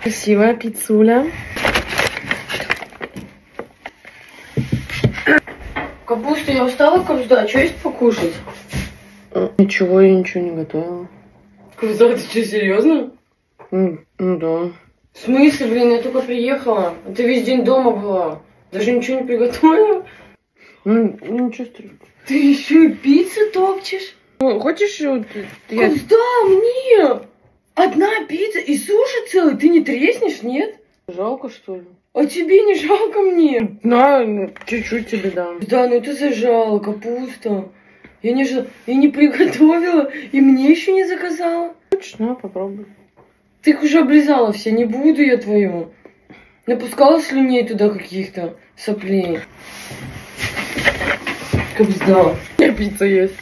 Красивая пиццуля. Капуста, я устала, капуста. А что есть покушать? Ничего, я ничего не готовила. Капуста, ты что, серьезно? Ну да. В смысле, блин, я только приехала. А ты весь день дома была. Даже ничего не приготовила? Ну ничего страшного. Ты еще и пиццу топчешь? Ну, хочешь, вот, я... Куда мне? Одна пицца и суши целый? Ты не треснешь, нет? Жалко, что ли? А тебе не жалко мне? На, чуть-чуть тебе дам. Да, ну это зажала, капуста. Я не приготовила, и мне еще не заказала. Хочешь, на, попробуй. Ты их уже облизала все, не буду я твою. Напускала слюней туда каких-то соплей. Капуста. Пицца есть.